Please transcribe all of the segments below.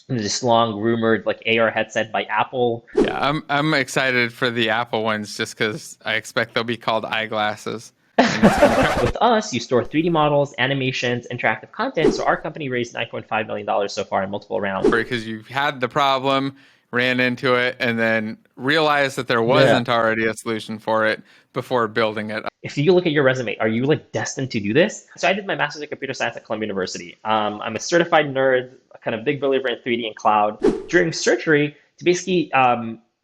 this long rumored like AR headset by Apple. Yeah, I'm excited for the Apple ones just because I expect they'll be called eyeglasses, and it's gonna come With us, you store 3D models, animations, interactive content. So our company raised $9.5 million so far in multiple rounds. because you had the problem, ran into it, and then realized that there Yeah. wasn't already a solution for it before building it. If you look at your resume, are you like destined to do this? So I did my master's in computer science at Columbia University. I'm a certified nerd, a kind of big believer in 3D and cloud. During surgery, to basically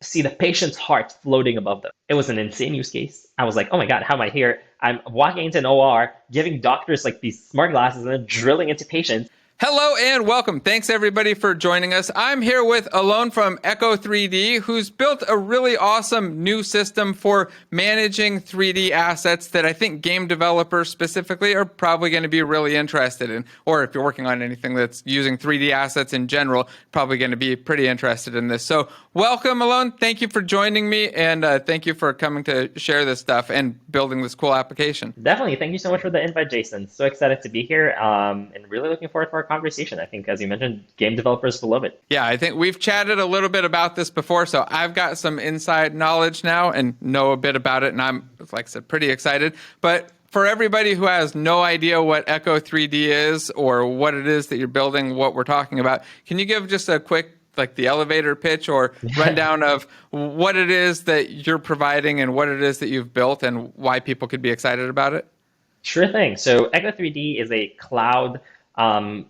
see the patient's heart floating above them. It was an insane use case. I was like, oh my God, how am I here? I'm walking into an OR, giving doctors like these smart glasses and then drilling into patients. Hello and welcome. Thanks everybody for joining us. I'm here with Alon from Echo3D, who's built a really awesome new system for managing 3D assets that I think game developers specifically are probably going to be really interested in. Or if you're working on anything that's using 3D assets in general, probably going to be pretty interested in this. So welcome, Alon. Thank you for joining me, and thank you for coming to share this stuff and building this cool application. Definitely. Thank you so much for the invite, Jason. So excited to be here and really looking forward to our conversation. I think, as you mentioned, game developers will love it. Yeah, I think we've chatted a little bit about this before, so I've got some inside knowledge now and know a bit about it, and I'm, like I said, pretty excited. But for everybody who has no idea what Echo 3D is or what it is that you're building, what we're talking about, can you give just a quick, like the elevator pitch or rundown of what it is that you're providing and what it is that you've built and why people could be excited about it? Sure thing. So Echo3D is a cloud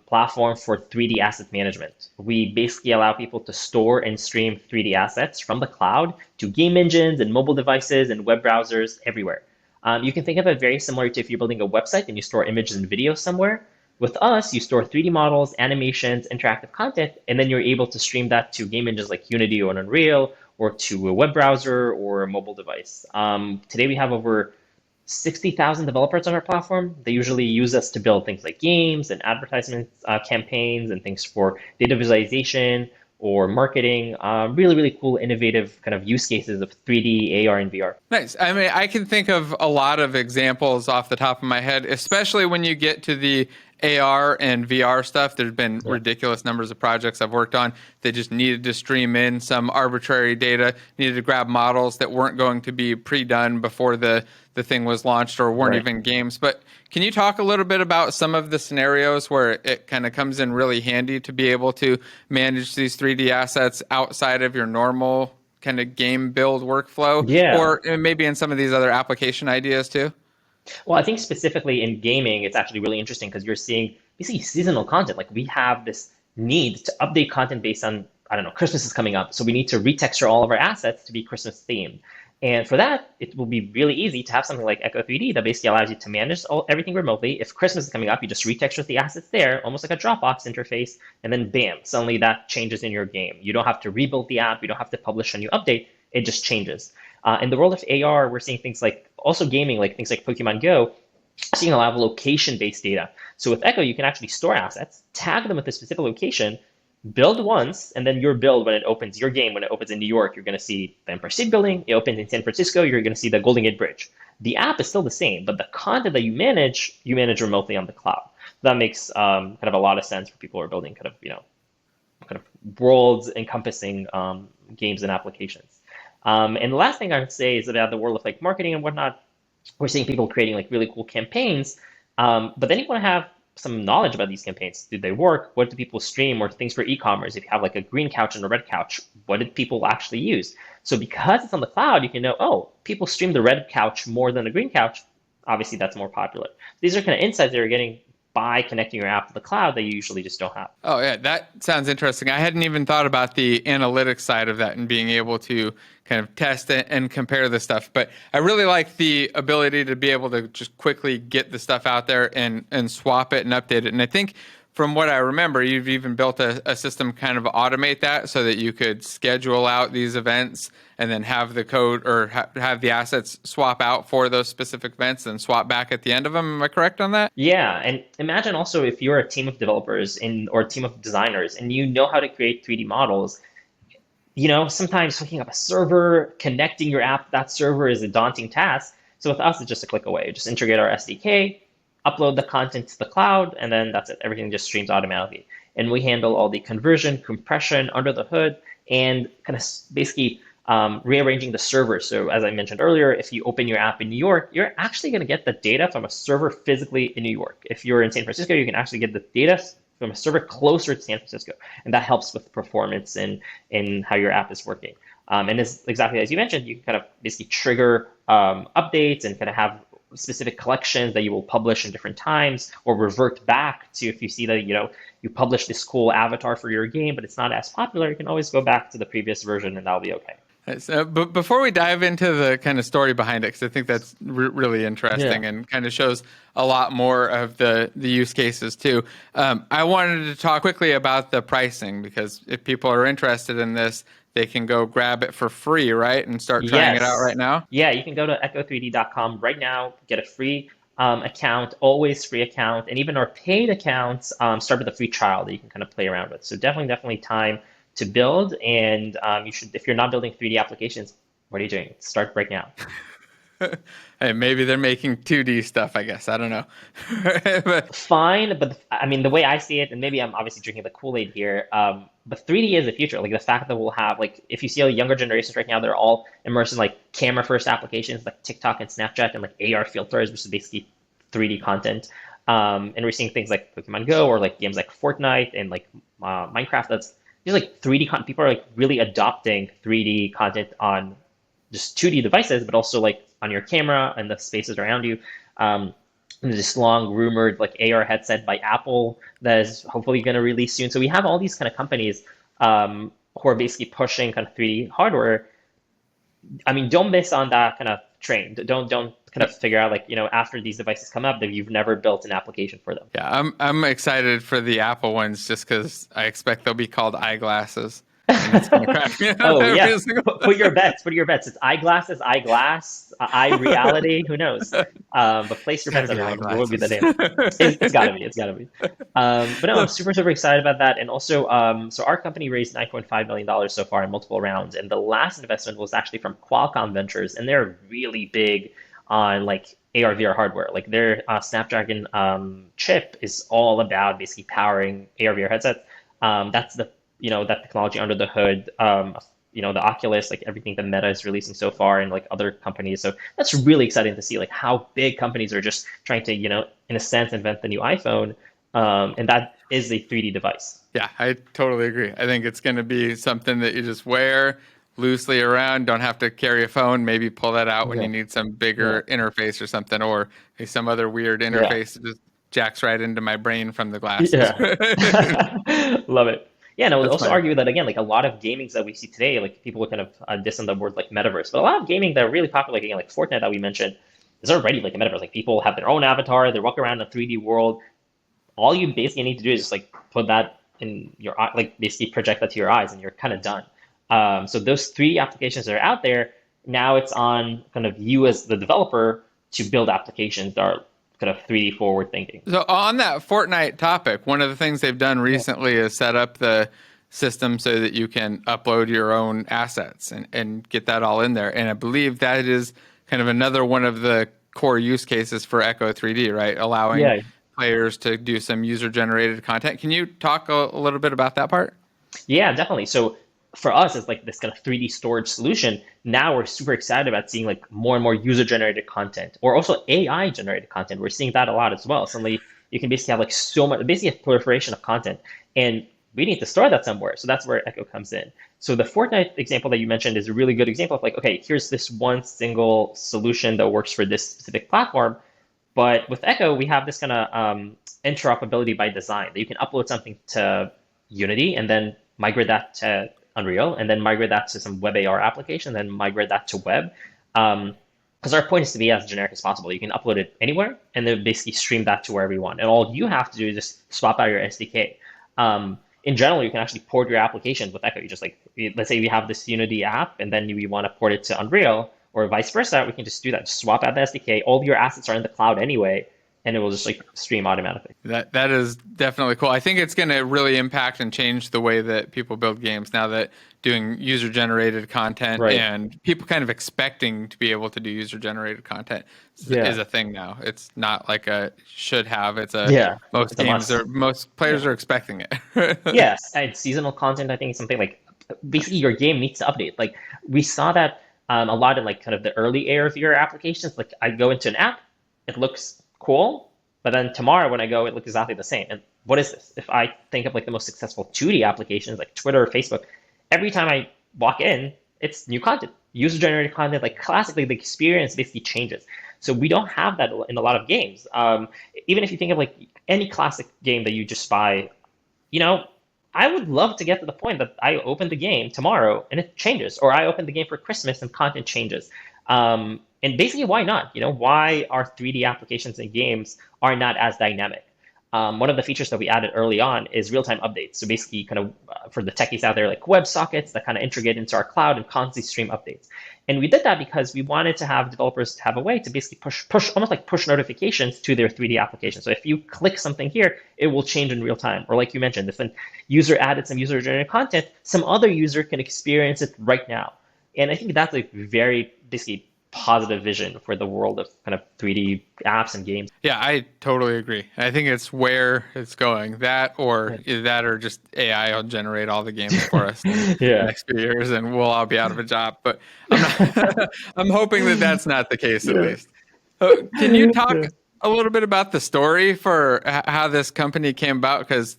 platform for 3D asset management. We basically allow people to store and stream 3D assets from the cloud to game engines and mobile devices and web browsers everywhere. You can think of it very similar to if you're building a website and you store images and videos somewhere. With us, you store 3D models, animations, interactive content, and then you're able to stream that to game engines like Unity or Unreal, or to a web browser or a mobile device. Today we have over 60,000 developers on our platform. They usually use us to build things like games and advertisement campaigns and things for data visualization or marketing. Really, really cool, innovative kind of use cases of 3D, AR, and VR. Nice. I mean, I can think of a lot of examples off the top of my head, especially when you get to the AR and VR stuff. There's been Yeah. ridiculous numbers of projects I've worked on that just needed to stream in some arbitrary data, needed to grab models that weren't going to be pre-done before the thing was launched or weren't Right. even games. But can you talk a little bit about some of the scenarios where it kind of comes in really handy to be able to manage these 3D assets outside of your normal kind of game build workflow, Yeah. or maybe in some of these other application ideas too? Well, I think specifically in gaming, it's actually really interesting because you're seeing basically seasonal content. Like we have this need to update content based on, I don't know, Christmas is coming up. So we need to retexture all of our assets to be Christmas themed. And for that, it will be really easy to have something like Echo 3D that basically allows you to manage everything remotely. If Christmas is coming up, you just retexture the assets there, almost like a Dropbox interface, and then bam, suddenly that changes in your game. You don't have to rebuild the app, you don't have to publish a new update, it just changes. In the world of AR, we're seeing things like also gaming, like things like Pokemon Go, seeing a lot of location-based data. So with Echo, you can actually store assets, tag them with a specific location, build once, and then your build when it opens, your game when it opens in New York, you're going to see the Empire State Building. It opens in San Francisco, you're going to see the Golden Gate Bridge. The app is still the same, but the content that you manage remotely on the cloud. That makes kind of a lot of sense for people who are building kind of kind of worlds encompassing games and applications. And the last thing I would say is about the world of like marketing and whatnot. We're seeing people creating like really cool campaigns, but then you want to have some knowledge about these campaigns. Did they work? What do people stream? Or things for e-commerce. If you have like a green couch and a red couch, what did people actually use? So because it's on the cloud, you can know, oh, people stream the red couch more than the green couch. Obviously, that's more popular. These are kind of insights that you're getting by connecting your app to the cloud that you usually just don't have. Oh, yeah, that sounds interesting. I hadn't even thought about the analytics side of that and being able to kind of test it and compare the stuff. But I really like the ability to be able to just quickly get the stuff out there and swap it and update it. And I think from what I remember, you've even built a system kind of automate that so that you could schedule out these events and then have the code or have the assets swap out for those specific events and swap back at the end of them. Am I correct on that? Yeah, and imagine also if you're a team of developers or a team of designers and you know how to create 3D models, sometimes hooking up a server, connecting your app to that server is a daunting task. So with us, it's just a click away. Just integrate our SDK, upload the content to the cloud, and then that's it. Everything just streams automatically. and we handle all the conversion, compression under the hood, and kind of basically rearranging the server. So as I mentioned earlier, if you open your app in New York, you're actually going to get the data from a server physically in New York. If you're in San Francisco, you can actually get the data from a server closer to San Francisco, and that helps with performance and in how your app is working. And as exactly as you mentioned, you can kind of basically trigger updates and kind of have specific collections that you will publish in different times, or revert back to if you see that you publish this cool avatar for your game, but it's not as popular. You can always go back to the previous version, and that'll be okay. So, but before we dive into the kind of story behind it, because I think that's really interesting and kind of shows a lot more of the use cases too, I wanted to talk quickly about the pricing, because if people are interested in this, they can go grab it for free, right? And start trying it out right now? Yeah, you can go to echo3d.com right now, get a free account, always free account, and even our paid accounts start with a free trial that you can kind of play around with. So definitely time to build, and you should, if you're not building 3D applications, what are you doing? Start right now. Hey, maybe they're making 2D stuff, I guess. I don't know. Fine, but I mean, the way I see it, and maybe I'm obviously drinking the Kool-Aid here, but 3D is the future. Like the fact that we'll have, like, if you see younger generations right now, they're all immersed in like camera-first applications like TikTok and Snapchat, and like AR filters, which is basically 3D content. And we're seeing things like Pokemon Go, or like games like Fortnite and like Minecraft. That's just like 3D content. People are like really adopting 3D content on just 2D devices, but also like on your camera and the spaces around you. And this long rumored like AR headset by Apple that is hopefully going to release soon. So we have all these kind of companies who are basically pushing kind of 3D hardware. I mean, don't miss on that kind of train. Don't kind of figure out, like, after these devices come up, that you've never built an application for them. Yeah, I'm excited for the Apple ones, just because I expect they'll be called eyeglasses. And it's gonna crack me up. Oh yeah, put your bets. It's eyeglasses, eyeglass, eye reality. Who knows? But place your bets, everyone. What would be the name? It's gotta be. It's gotta be. But no, I'm super excited about that. And also, so our company raised $9.5 million so far in multiple rounds, and the last investment was actually from Qualcomm Ventures, and they're really big on like AR VR hardware. Like their Snapdragon chip is all about basically powering AR VR headsets. That's the that technology under the hood, the Oculus, like everything that Meta is releasing so far, and like other companies. So that's really exciting to see, like how big companies are just trying to, in a sense, invent the new iPhone. And that is a 3D device. Yeah, I totally agree. I think it's going to be something that you just wear loosely around, don't have to carry a phone, maybe pull that out when you need some bigger interface or something, or some other weird interface that just jacks right into my brain from the glasses. Love it. Yeah, and I would also argue that, again, like a lot of gamings that we see today, like people would kind of diss on the word like metaverse, but a lot of gaming that are really popular, like, again, like Fortnite that we mentioned, is already like a metaverse. Like people have their own avatar, they walk around in a 3D world. All you basically need to do is just like put that in your eye, like basically project that to your eyes, and you're kind of done. So those 3D applications that are out there, now it's on kind of you as the developer to build applications that are kind of 3D forward thinking. So on that Fortnite topic, one of the things they've done recently is set up the system so that you can upload your own assets and get that all in there. And I believe that is kind of another one of the core use cases for Echo3D, right? Allowing players to do some user-generated content. Can you talk a little bit about that part? Yeah, definitely. So for us, it's like this kind of 3D storage solution. Now we're super excited about seeing like more and more user-generated content, or also AI-generated content. We're seeing that a lot as well. Suddenly, you can basically have like so much, basically a proliferation of content, and we need to store that somewhere. So that's where Echo comes in. So the Fortnite example that you mentioned is a really good example of like, okay, here's this one single solution that works for this specific platform. But with Echo, we have this kind of interoperability by design, that you can upload something to Unity and then migrate that to Unreal, and then migrate that to some web AR application, then migrate that to web. Because our point is to be as generic as possible. You can upload it anywhere and then basically stream that to wherever you want. And all you have to do is just swap out your SDK. In general, you can actually port your application with Echo. You just like, let's say we have this Unity app and then we want to port it to Unreal, or vice versa. We can just do that. Just swap out the SDK. All of your assets are in the cloud anyway. and it will just like stream automatically. That is definitely cool. I think it's going to really impact and change the way that people build games now that doing user generated content Right. and people kind of expecting to be able to do user generated content is Yeah. a thing now. It's not like a should have. It's a Yeah. most It's a games must. are most Yeah. players are expecting it. Yes, and seasonal content, I think, is something like basically your game needs to update. Like we saw that a lot in like kind of the early era of your applications. Like I go into an app, it looks cool, but then tomorrow when I go, it looks exactly the same. And what is this? If I think of like the most successful 2D applications like Twitter or Facebook, every time I walk in, it's new content, user-generated content. Like classically, the experience basically changes. So we don't have that in a lot of games. Even if you think of like any classic game that you just buy, you know, I would love to get to the point that I open the game tomorrow and it changes, or I open the game for Christmas and content changes. And basically, why not? Why our 3D applications and games are not as dynamic? One of the features that we added early on is real-time updates. So basically, kind of for the techies out there, like WebSockets that kind of integrate into our cloud and constantly stream updates. And we did that because we wanted to have developers to have a way to basically push almost like push notifications to their 3D application. So if you click something here, it will change in real time. Or like you mentioned, if a user added some user-generated content, some other user can experience it right now. And I think that's a very basically positive vision for the world of kind of 3D apps and games. Yeah, I totally agree. I think it's where it's going. That or just AI will generate all the games for us in the Yeah. next few years, and we'll all be out of a job. But I'm not, I'm hoping that that's not the case at least. Can you talk a little bit about the story for how this company came about? Because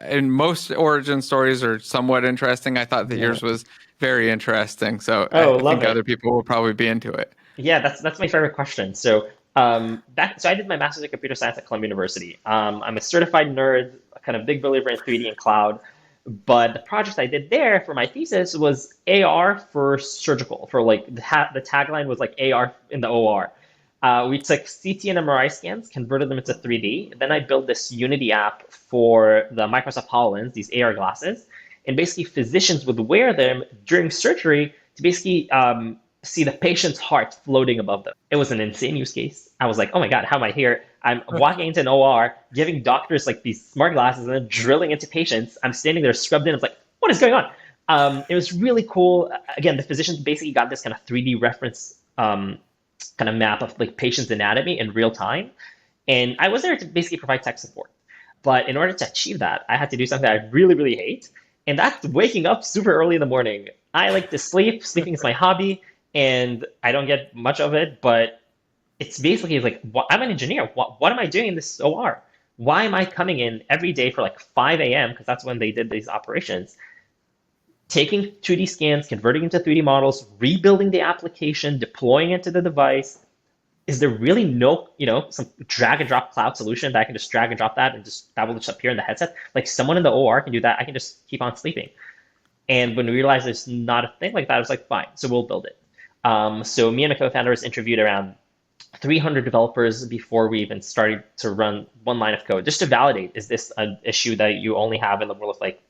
in most origin stories are somewhat interesting. I thought that yours was very interesting. So Oh, I love think it. other people will probably be into it. Yeah, that's my favorite question. So so I did my master's in computer science at Columbia University. I'm a certified nerd, a kind of big believer in 3D and cloud. But the project I did there for my thesis was AR for surgical. For like the tagline was like AR in the OR. We took CT and MRI scans, converted them into 3D. Then I built this Unity app for the Microsoft HoloLens, these AR glasses, and basically physicians would wear them during surgery to basically see the patient's heart floating above them. It was an insane use case. I was like, oh my God, how am I here? I'm walking into an OR, giving doctors like these smart glasses and then drilling into patients. I'm standing there scrubbed in. It's like, what is going on? It was really cool. Again, the physicians basically got this kind of 3D reference kind of map of like patient's anatomy in real time. And I was there to basically provide tech support. But in order to achieve that, I had to do something I really, really hate. And that's waking up super early in the morning. I like to sleep. Sleeping is my hobby, and I don't get much of it. But it's basically like, I'm an engineer. What am I doing in this OR? Why am I coming in every day for like 5 a.m., because that's when they did these operations, taking 2D scans, converting into 3D models, rebuilding the application, deploying it to the device? Is there really no, some drag and drop cloud solution that I can just drag and drop that and just that will just appear in the headset? Like someone in the OR can do that. I can just keep on sleeping. And when we realized there's not a thing like that, I was like, fine, so we'll build it. So me and my co-founders interviewed around 300 developers before we even started to run one line of code, just to validate, is this an issue that you only have in the world of like,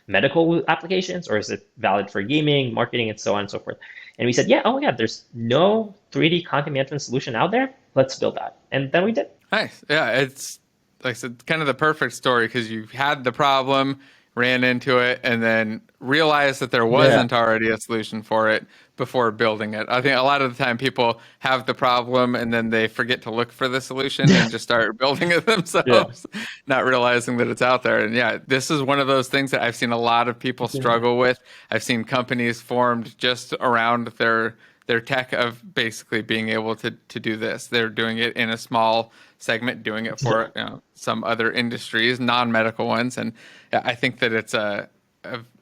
medical applications, or is it valid for gaming, marketing, and so on and so forth? And we said, yeah, oh yeah, there's no 3D content management solution out there. Let's build that. And then we did. Nice. Yeah, it's like I said, kind of the perfect story because you had the problem, ran into it, and then realized that there wasn't already a solution for it before building it. I think a lot of the time people have the problem and then they forget to look for the solution and just start building it themselves, not realizing that it's out there. And yeah, this is one of those things that I've seen a lot of people struggle with. I've seen companies formed just around their tech of basically being able to do this. They're doing it in a small segment, doing it for some other industries, non-medical ones. And I think that it's a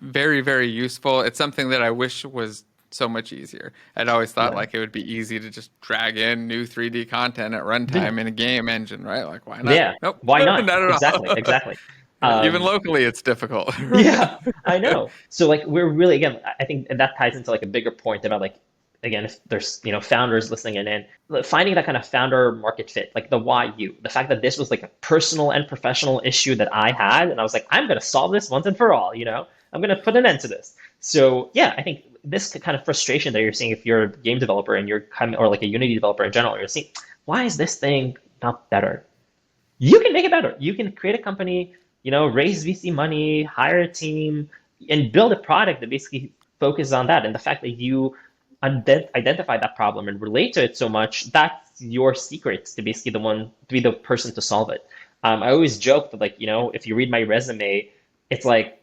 very, very useful. It's something that I wish was so much easier. I'd always thought like it would be easy to just drag in new 3D content at runtime in a game engine, right? Like why not? Yeah. Nope. Why not? Not at Exactly. all. Exactly. Even locally, it's difficult. Yeah, I know. So like we're really, again, I think that ties into like a bigger point about like, again, if there's founders listening in, finding that kind of founder market fit, like the why you, the fact that this was like a personal and professional issue that I had, and I was like, I'm going to solve this once and for all. I'm going to put an end to this. So yeah, I think this kind of frustration that you're seeing if you're a game developer and you're or like a Unity developer in general, you're seeing, why is this thing not better. You can make it better. You can create a company, raise VC money, hire a team, and build a product that basically focuses on that. And the fact that you identify that problem and relate to it so much, that's your secret to basically to be the person to solve it. I always joke that, like, if you read my resume, it's like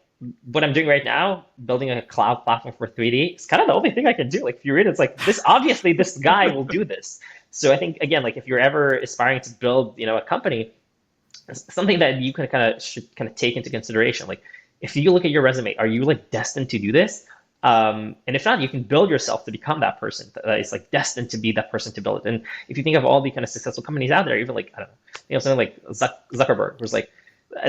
what I'm doing right now, building a cloud platform for 3D, it's kind of the only thing I can do. Like, if you read it, it's like this, obviously this guy will do this. So I think, again, like if you're ever aspiring to build, a company, something that you can should kind of take into consideration. Like, if you look at your resume, are you like destined to do this? And if not, you can build yourself to become that person that is like destined to be that person to build it. And if you think of all the kind of successful companies out there, even like, I don't know, something like Zuckerberg, who's like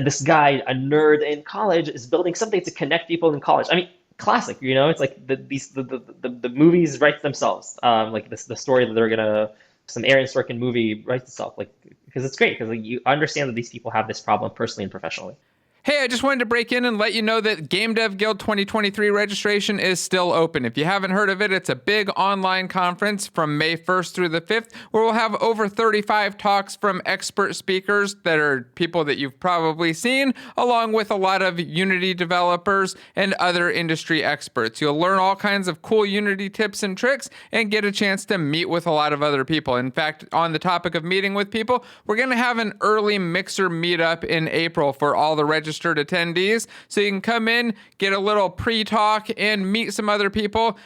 this guy, a nerd in college, is building something to connect people in college. I mean, classic, it's like the movies write themselves. Like this, the story that they're gonna, some Aaron Sorkin movie writes itself, like, because it's great because like, you understand that these people have this problem personally and professionally. Hey, I just wanted to break in and let you know that GameDev Guild 2023 registration is still open. If you haven't heard of it, it's a big online conference from May 1st through the 5th, where we'll have over 35 talks from expert speakers that are people that you've probably seen, along with a lot of Unity developers and other industry experts. You'll learn all kinds of cool Unity tips and tricks and get a chance to meet with a lot of other people. In fact, on the topic of meeting with people, we're going to have an early Mixer meetup in April for all the registered attendees, so you can come in, get a little pre-talk, and meet some other people,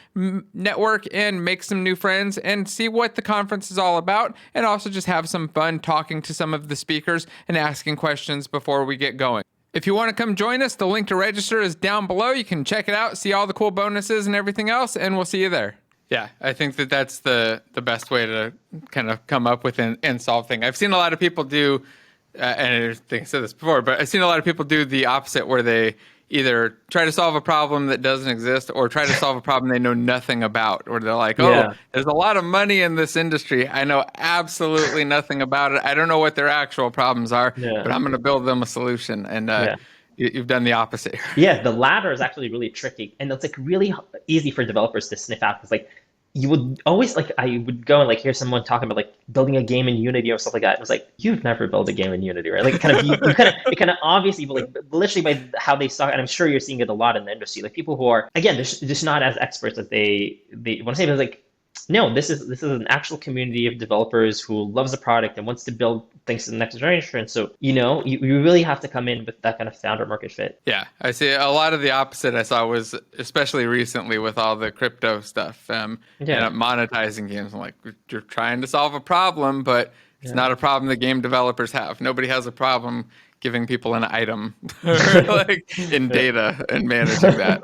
network, and make some new friends, and see what the conference is all about, and also just have some fun talking to some of the speakers and asking questions before we get going. If you want to come join us, the link to register is down below. You can check it out, see all the cool bonuses and everything else, and we'll see you there. Yeah, I think that that's the best way to kind of come up with and solve things. I've seen a lot of people do and I think I said this before, but I've seen a lot of people do the opposite, where they either try to solve a problem that doesn't exist or try to solve a problem they know nothing about, or they're like, oh, there's a lot of money in this industry. I know absolutely nothing about it. I don't know what their actual problems are, but I'm going to build them a solution. And you've done the opposite. Yeah, the latter is actually really tricky. And it's like really easy for developers to sniff out, because like you would always, like, I would go and like hear someone talking about like building a game in Unity or stuff like that. It was like, you've never built a game in Unity, right? Like, kind of, it kind of obviously, but like literally by how they saw it, and I'm sure you're seeing it a lot in the industry, like people who are, again, they're just not as experts as they want to say, but it's like, no, this is an actual community of developers who loves the product and wants to build things to the next generation. So, you really have to come in with that kind of founder market fit. Yeah, I see a lot of the opposite I saw was, especially recently with all the crypto stuff and monetizing games. I'm like, you're trying to solve a problem, but it's not a problem that game developers have. Nobody has a problem giving people an item like in data and managing that,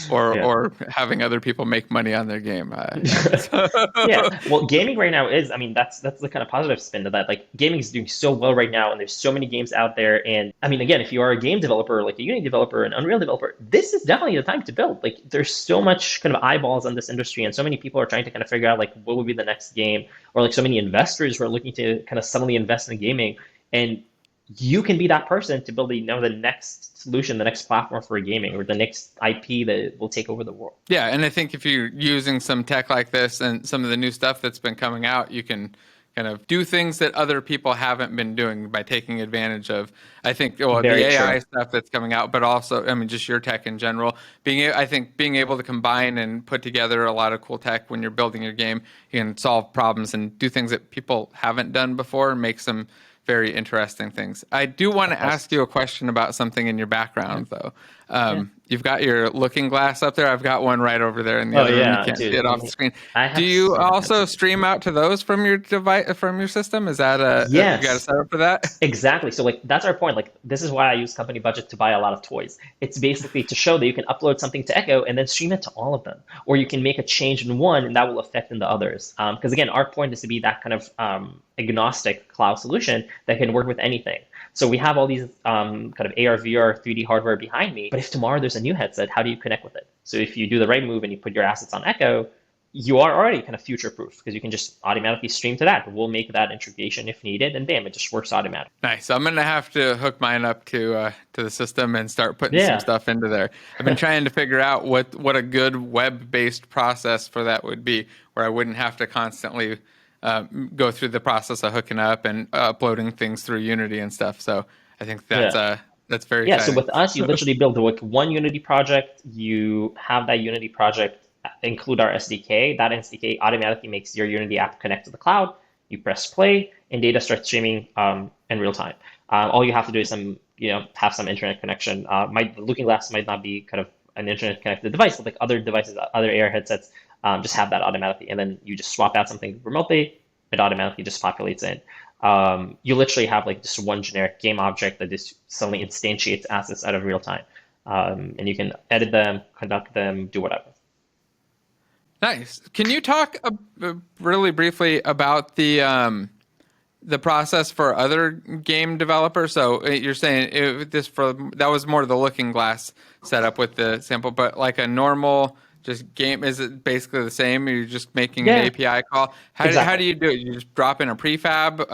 or having other people make money on their game. Yeah, well, gaming right now is, I mean, that's the kind of positive spin to that. Like, gaming is doing so well right now, and there's so many games out there. And I mean, again, if you are a game developer, like a Unity developer, an Unreal developer, this is definitely the time to build. Like, there's so much kind of eyeballs on this industry, and so many people are trying to kind of figure out like what would be the next game, or like so many investors who are looking to kind of suddenly invest in gaming. And you can be that person to build the next solution, the next platform for gaming, or the next IP that will take over the world. Yeah, and I think if you're using some tech like this and some of the new stuff that's been coming out, you can kind of do things that other people haven't been doing by taking advantage of, I think, the AI stuff that's coming out, but also, I mean, just your tech in general. I think being able to combine and put together a lot of cool tech when you're building your game, you can solve problems and do things that people haven't done before, and make some very interesting things. I do want to ask you a question about something in your background, though. You've got your looking glass up there. I've got one right over there in the other room. You can't see it off the screen. Do you also stream out to those from your device, from your system? Is that you got a setup for that? Exactly. So like that's our point. Like, this is why I use company budget to buy a lot of toys. It's basically to show that you can upload something to Echo and then stream it to all of them, or you can make a change in one and that will affect in the others. Because again, our point is to be that kind of agnostic cloud solution that can work with anything. So we have all these kind of AR, VR, 3D hardware behind me. But if tomorrow there's a new headset, how do you connect with it? So if you do the right move and you put your assets on Echo, you are already kind of future-proof, because you can just automatically stream to that. We'll make that integration if needed, and bam, it just works automatically. Nice. So I'm going to have to hook mine up to the system and start putting some stuff into there. I've been trying to figure out what a good web-based process for that would be, where I wouldn't have to constantly go through the process of hooking up and uploading things through Unity and stuff. So I think Yeah. that's very Yeah, so exciting. with us, you literally build like one Unity project. You have that Unity project include our SDK. That SDK automatically makes your Unity app connect to the cloud. You press play, and data starts streaming in real time. All you have to do is have some internet connection. Looking Glass might not be kind of an internet connected device, but like other devices, other AR headsets, just have that automatically, and then you just swap out something remotely. It automatically just populates in. You literally have like just one generic game object that just suddenly instantiates assets out of real time. And you can edit them, conduct them, do whatever. Nice. Can you talk really briefly about the process for other game developers? So you're saying that was more the Looking Glass setup with the sample, but like a normal just game, is it basically the same? You're just making an Yeah, API call. How exactly. do you do it? You just drop in a prefab.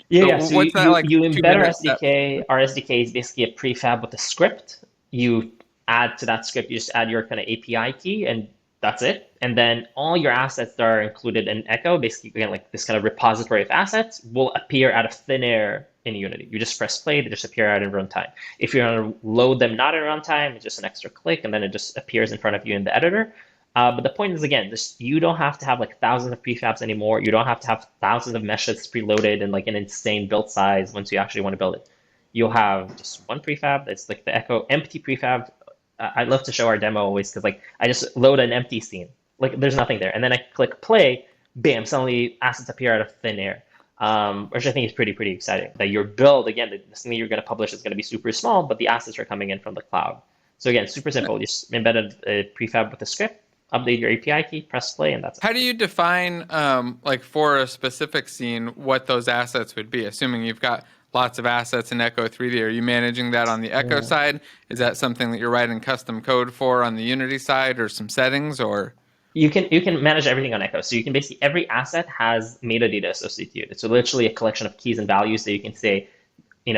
Yeah, yeah. So What's that like you two embed our minute step? SDK. Our SDK is basically a prefab with a script. You add to that script, you just add your kind of API key, and that's it. And then all your assets that are included in Echo, basically again like this kind of repository of assets, will appear out of thin air in Unity. You just press play, they just appear out in runtime. If you want to load them not in runtime, it's just an extra click, and then it just appears in front of you in the editor. But the point is, again, you don't have to have like thousands of prefabs anymore. You don't have to have thousands of meshes preloaded and like an insane build size once you actually want to build it. You'll have just one prefab. It's like the Echo empty prefab. I'd love to show our demo always because like I just load an empty scene. Like there's nothing there. And then I click play, bam, suddenly assets appear out of thin air. Which I think is pretty exciting. That your build, again, the thing you're going to publish is going to be super small, but the assets are coming in from the cloud. So again, super simple. You just embed a prefab with a script, update your API key, press play, and that's it. How do you define, like for a specific scene, what those assets would be? Assuming you've got lots of assets in Echo3D, are you managing that on the Echo Yeah. side? Is that something that you're writing custom code for on the Unity side, or some settings, or? You can manage everything on Echo. So you can basically every asset has metadata associated. So literally a collection of keys and values that you can say,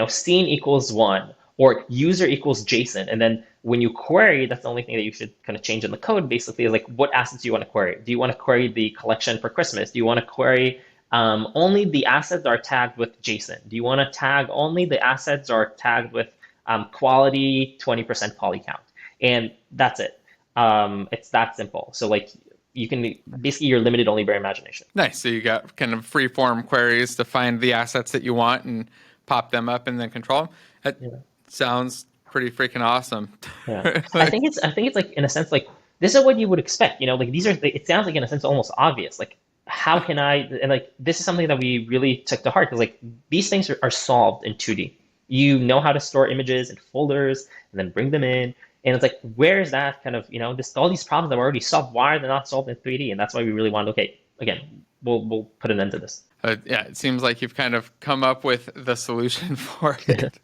scene equals one or user equals JSON. And then when you query, that's the only thing that you should kind of change in the code basically is like what assets do you want to query? Do you want to query the collection for Christmas? Do you want to query only the assets that are tagged with JSON? Do you want to tag only the assets that are tagged with quality 20% poly count? And that's it. It's that simple. So like you can basically you're limited only by imagination. Nice. So you got kind of free form queries to find the assets that you want and pop them up and then control them. That Yeah. sounds pretty freaking awesome. Yeah. I Like, think it's like in a sense like this is what you would expect, like these are it sounds like in a sense almost obvious. Like how can I and like this is something that we really took to heart because like these things are solved in 2D. You know how to store images in folders and then bring them in. And it's like, where is that kind of, this all these problems that were already solved, why are they not solved in 3D? And that's why we really wanted, okay, again, we'll put an end to this. yeah, it seems like you've kind of come up with the solution for it.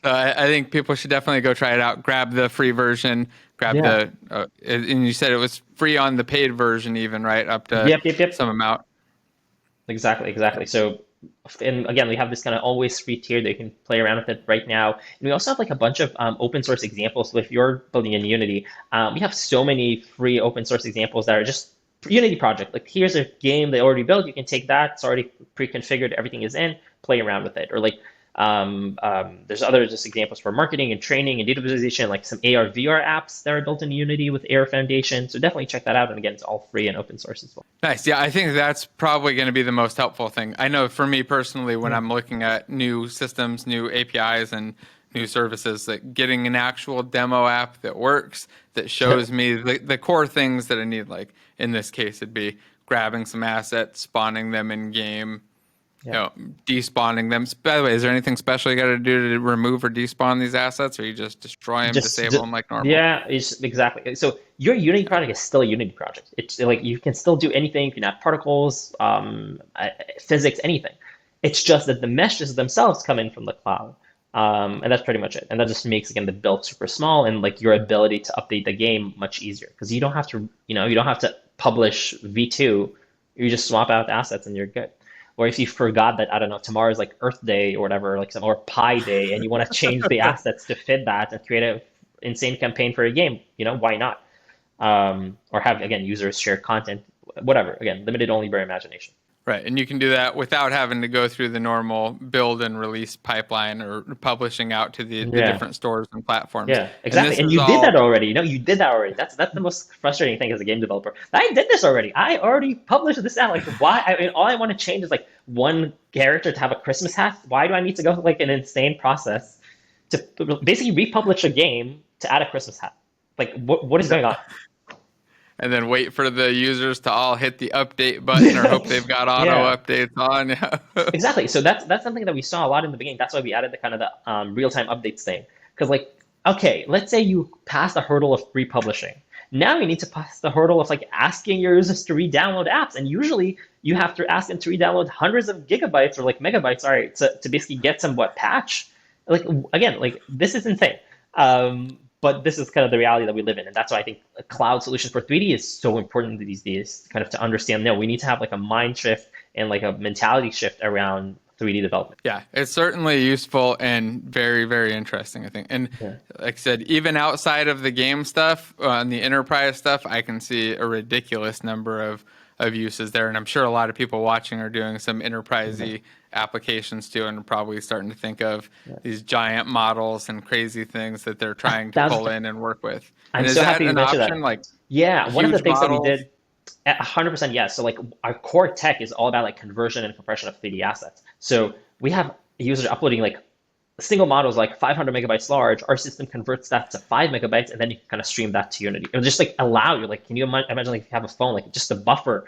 So I think people should definitely go try it out. Grab the free version. Grab Yeah. and you said it was free on the paid version, even right up to Yep. some amount. Exactly. So, and again, we have this kind of always free tier that you can play around with it right now. And we also have like a bunch of open source examples. So if you're building in Unity, we have so many free open source examples that are just Unity project. Like here's a game they already built. You can take that. It's already pre-configured. Everything is in. Play around with it. Or like there's other just examples for marketing and training and data visualization, like some AR VR apps that are built in Unity with AR Foundation. So definitely check that out. And again, it's all free and open source as well. Nice. Yeah, I think that's probably going to be the most helpful thing. I know for me personally, when Yeah. I'm looking at new systems, new APIs, and new services, that getting an actual demo app that works, that shows me the core things that I need, like in this case, it'd be grabbing some assets, spawning them in game, Yeah. despawning them. By the way, is there anything special you got to do to remove or despawn these assets, or you just destroy them, disable them like normal? Yeah, it's exactly. So your Unity project is still a Unity project. It's like you can still do anything. You can add particles, physics, anything. It's just that the meshes themselves come in from the cloud, and that's pretty much it. And that just makes again the build super small and like your ability to update the game much easier because you don't have to, you don't have to publish V2. You just swap out the assets and you're good. Or if you forgot that, I don't know, tomorrow's like Earth Day or whatever, like some or Pi Day, and you want to change the assets to fit that and create an insane campaign for a game, why not? Or have again users share content, whatever. Again, limited only by imagination. Right, and you can do that without having to go through the normal build and release pipeline or publishing out to the Yeah. different stores and platforms. Yeah, And exactly. this And is you did that all, already. You did that already. That's the most frustrating thing as a game developer. I did this already. I already published this out. Like, why? I mean, all I want to change is like one character to have a Christmas hat. Why do I need to go through like an insane process to basically republish a game to add a Christmas hat? Like, what is going on? and then wait for the users to all hit the update button or hope they've got auto Yeah. updates on. Yeah. Exactly. So that's something that we saw a lot in the beginning. That's why we added the kind of the real-time updates thing. Because like, okay, let's say you pass the hurdle of republishing. Now you need to pass the hurdle of like asking your users to re-download apps. And usually you have to ask them to re-download hundreds of gigabytes or like megabytes, sorry, to basically get some what patch. Like again, like this is insane. But this is kind of the reality that we live in. And that's why I think a cloud solution for 3D is so important these days, kind of to understand, no, we need to have like a mind shift and like a mentality shift around 3D development. Yeah, it's certainly useful and very, very interesting, I think. And Yeah. like I said, even outside of the game stuff, on the enterprise stuff, I can see a ridiculous number of uses there. And I'm sure a lot of people watching are doing some enterprisey applications too, and are probably starting to think of these giant models and crazy things that they're trying to pull in and work with. I'm And is so that happy you an mentioned option? that. Like Yeah, one of the huge things that we models? did, 100% yes. So like our core tech is all about like conversion and compression of 3D assets. So we have users uploading like single models like 500 megabytes large. Our system converts that to 5 megabytes, and then you can kind of stream that to Unity. It will just like allow you, like, can you imagine like if you have a phone, like just the buffer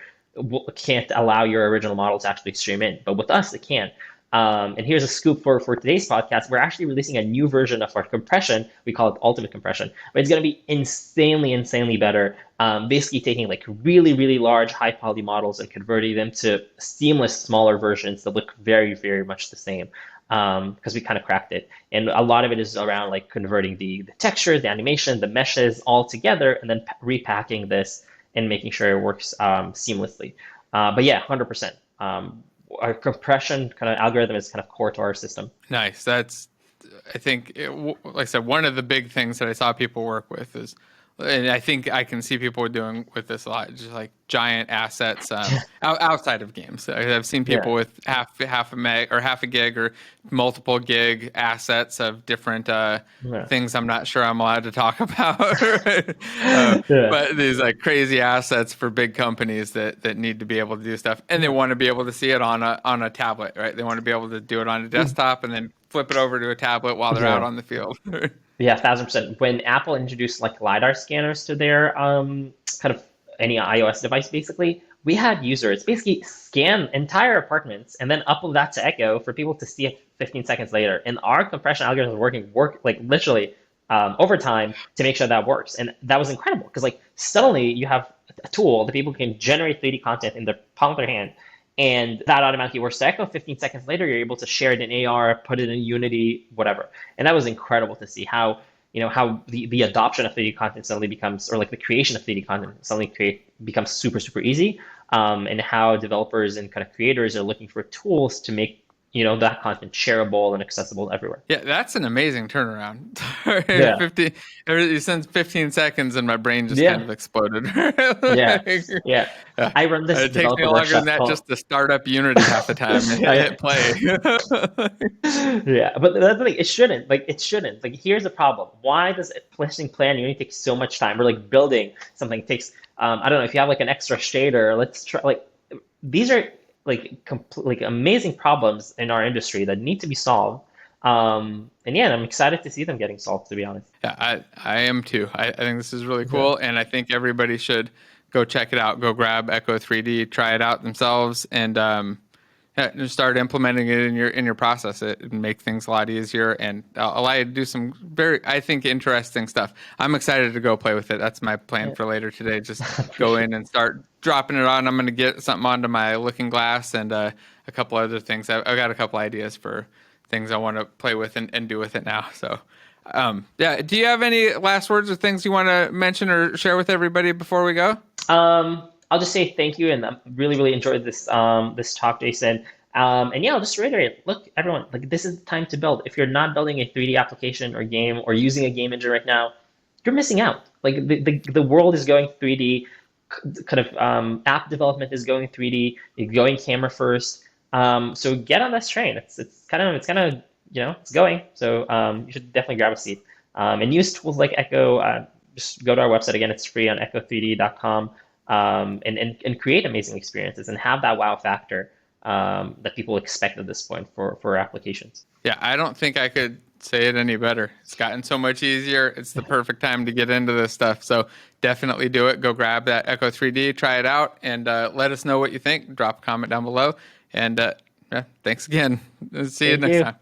can't allow your original model to actually stream in, but with us it can. And here's a scoop for today's podcast. We're actually releasing a new version of our compression. We call it Ultimate Compression, but it's going to be insanely, insanely better. Basically taking like really, really large, high quality models and converting them to seamless, smaller versions that look very, very much the same. Because we kind of cracked it. And a lot of it is around like converting the texture, the animation, the meshes all together, and then repacking this and making sure it works seamlessly. But yeah, 100%. Our compression kind of algorithm is kind of core to our system. Nice. That's, I think, like I said, one of the big things that I saw people work with is, and I think I can see people doing with this a lot, just like giant assets outside of games. I've seen people Yeah. with half a meg or half a gig or multiple gig assets of different Yeah. things I'm not sure I'm allowed to talk about. Yeah. But these like crazy assets for big companies that need to be able to do stuff, and they want to be able to see it on a tablet, right? They want to be able to do it on a desktop and then flip it over to a tablet while they're out Yeah. on the field. Yeah, 1,000%. When Apple introduced like LiDAR scanners to their kind of any iOS device, basically, we had users basically scan entire apartments and then upload that to Echo for people to see it 15 seconds later. And our compression algorithm work like literally over time to make sure that works. And that was incredible because like suddenly you have a tool that people can generate 3D content in the palm of their hand, and that automatically works to Echo. 15 seconds later, you're able to share it in AR, put it in Unity, whatever. And that was incredible to see how, how the adoption of 3D content suddenly becomes, or like the creation of 3D content suddenly becomes super, super easy. And how developers and kind of creators are looking for tools to make, that content shareable and accessible everywhere. Yeah, that's an amazing turnaround. Yeah. 50, you sent 15 seconds and my brain just kind Yeah. of exploded. Yeah. Like, Yeah. yeah. I run this It takes me developer longer than workshop that just called, to start up Unity half the time and hit play. yeah, but that's the thing. It shouldn't. Like, it shouldn't. Like, here's the problem. Why does placing plan Unity take so much time? Or like building something takes. I don't know if you have like an extra shader. Let's try. Like, these are like like amazing problems in our industry that need to be solved. And yeah, I'm excited to see them getting solved. To be honest. Yeah, I am too. I think this is really Yeah. cool, and I think everybody should go check it out. Go grab Echo3D, try it out themselves, and yeah, just start implementing it in your process. It make things a lot easier and allow you to do some very, I think, interesting stuff. I'm excited to go play with it. That's my plan for later today. Just go in and start dropping it on. I'm going to get something onto my Looking Glass and a couple other things. I've got a couple ideas for things I want to play with and do with it now. So, yeah. Do you have any last words or things you want to mention or share with everybody before we go? I'll just say thank you, and I really, really enjoyed this talk, Jason. And yeah, I'll just reiterate. Look, everyone, like this is the time to build. If you're not building a 3D application or game or using a game engine right now, you're missing out. Like the world is going 3D. kind of app development is going 3D, you're going camera first. So get on this train. It's kind of it's going. So you should definitely grab a seat and use tools like Echo. Just go to our website again. It's free on echo3d.com, and create amazing experiences and have that wow factor that people expect at this point for applications. Yeah, I don't think I could say it any better. It's gotten so much easier. It's the perfect time to get into this stuff. So definitely do it. Go grab that Echo 3D, try it out, and let us know what you think. Drop a comment down below. And yeah, thanks again. See you Thank next you. time.